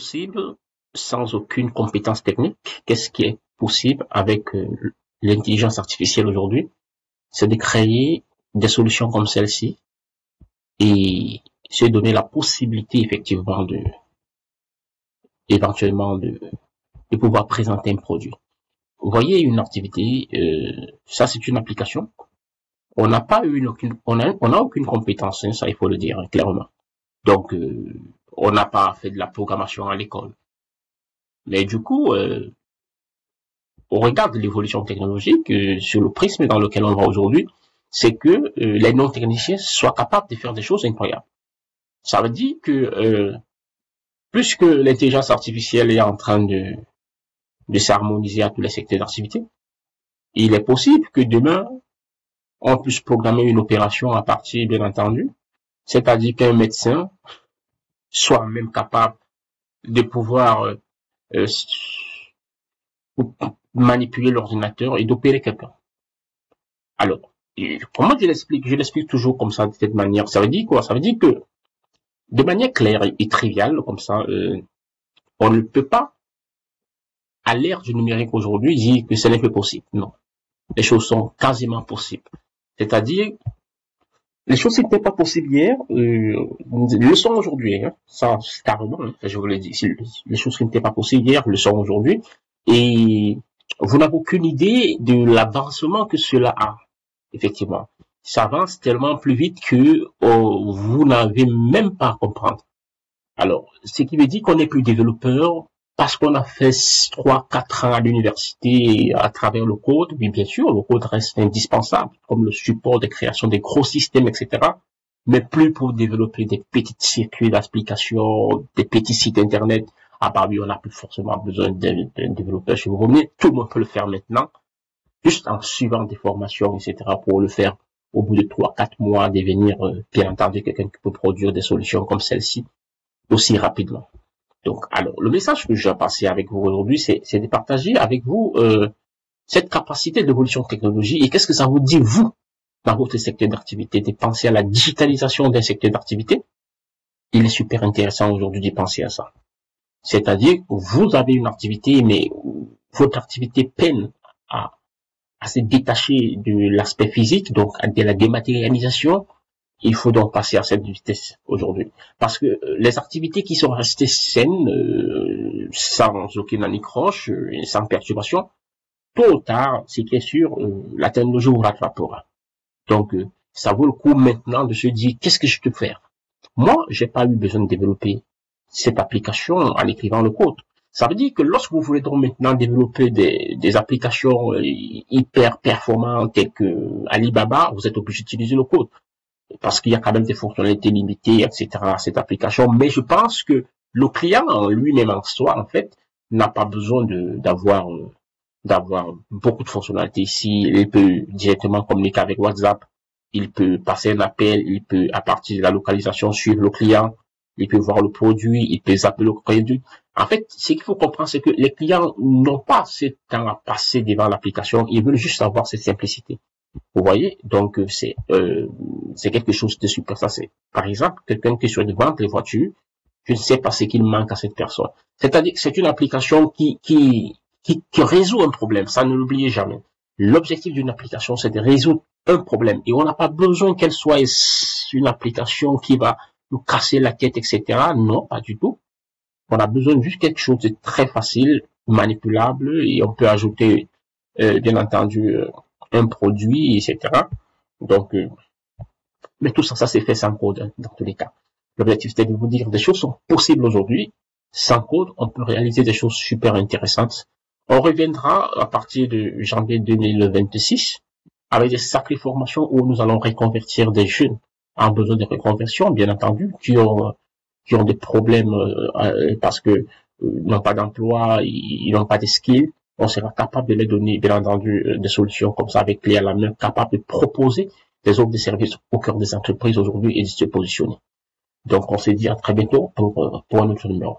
Possible sans aucune compétence technique. Qu'est-ce qui est possible avec l'intelligence artificielle aujourd'hui? C'est de créer des solutions comme celle-ci et se donner la possibilité effectivement éventuellement de pouvoir présenter un produit. Vous voyez une activité, ça c'est une application. On n'a pas eu on a aucune compétence, hein, ça il faut le dire hein, clairement. Donc on n'a pas fait de la programmation à l'école. Mais du coup, on regarde l'évolution technologique sur le prisme dans lequel on va aujourd'hui, c'est que les non-techniciens soient capables de faire des choses incroyables. Ça veut dire que puisque l'intelligence artificielle est en train de s'harmoniser à tous les secteurs d'activité, il est possible que demain, on puisse programmer une opération à partir, bien entendu, c'est-à-dire qu'un médecin soit même capable de pouvoir manipuler l'ordinateur et d'opérer quelqu'un. Alors, comment je l'explique? Je l'explique toujours comme ça, de cette manière. Ça veut dire quoi? Ça veut dire que, de manière claire et triviale, comme ça, on ne peut pas, à l'ère du numérique aujourd'hui, dire que ce n'est pas possible. Non. Les choses sont quasiment possibles. C'est-à-dire, les choses qui n'étaient pas possibles hier, le sont aujourd'hui. Hein. Ça, carrément, hein, je vous l'ai dit. Les choses qui n'étaient pas possibles hier, le sont aujourd'hui. Et vous n'avez aucune idée de l'avancement que cela a. Effectivement. Ça avance tellement plus vite que vous n'avez même pas à comprendre. Alors, ce qui veut dire qu'on n'est plus développeur parce qu'on a fait 3-4 ans à l'université à travers le code. Oui, bien sûr, le code reste indispensable, comme le support de création des gros systèmes, etc. Mais plus pour développer des petits circuits d'application, des petits sites internet. Ah bah oui, on n'a plus forcément besoin d'un développeur chez vous. Tout le monde peut le faire maintenant, juste en suivant des formations, etc. pour le faire au bout de 3-4 mois, devenir, bien entendu, quelqu'un qui peut produire des solutions comme celle-ci aussi rapidement. Donc, alors, le message que je vais passer avec vous aujourd'hui, c'est de partager avec vous cette capacité d'évolution de technologie et qu'est-ce que ça vous dit, vous, dans votre secteur d'activité, de penser à la digitalisation d'un secteur d'activité. Il est super intéressant aujourd'hui de penser à ça. C'est-à-dire que vous avez une activité, mais votre activité peine à se détacher de l'aspect physique, donc de la dématérialisation. Il faut donc passer à cette vitesse aujourd'hui. Parce que les activités qui sont restées saines, sans aucune anicroche, sans perturbation, tôt ou tard, c'est bien sûr, la technologie vous rattrapera. Donc, ça vaut le coup maintenant de se dire, qu'est-ce que je peux faire? Moi, j'ai pas eu besoin de développer cette application en écrivant le code. Ça veut dire que lorsque vous voulez donc maintenant développer des applications hyper performantes telles que Alibaba, vous êtes obligé d'utiliser le code. Parce qu'il y a quand même des fonctionnalités limitées, etc. à cette application. Mais je pense que le client lui-même en soi, en fait, n'a pas besoin d'avoir beaucoup de fonctionnalités ici. Il peut directement communiquer avec WhatsApp. Il peut passer un appel. Il peut, à partir de la localisation, suivre le client. Il peut voir le produit. Il peut zapper le produit. En fait, ce qu'il faut comprendre, c'est que les clients n'ont pas ce temps à passer devant l'application. Ils veulent juste avoir cette simplicité. Vous voyez, donc c'est quelque chose de super. Ça c'est, par exemple, quelqu'un qui souhaite vendre les voitures, je ne sais pas ce qu'il manque à cette personne. C'est-à-dire que c'est une application qui résout un problème. Ça, ne l'oubliez jamais. L'objectif d'une application, c'est de résoudre un problème. Et on n'a pas besoin qu'elle soit une application qui va nous casser la tête, etc. Non, pas du tout. On a besoin de juste quelque chose de très facile, manipulable, et on peut ajouter, bien entendu, un produit, etc. Donc, mais tout ça, ça s'est fait sans code, hein, dans tous les cas. L'objectif, c'est de vous dire, des choses sont possibles aujourd'hui. Sans code, on peut réaliser des choses super intéressantes. On reviendra à partir de janvier 2026 avec des sacrées formations où nous allons reconvertir des jeunes en besoin de reconversion, bien entendu, qui ont des problèmes parce que n'ont pas d'emploi, ils n'ont pas de skills. On sera capable de les donner, bien entendu, des solutions comme ça avec clé à la main, capable de proposer des offres de services au cœur des entreprises aujourd'hui et de se positionner. Donc, on se dit à très bientôt pour un autre numéro.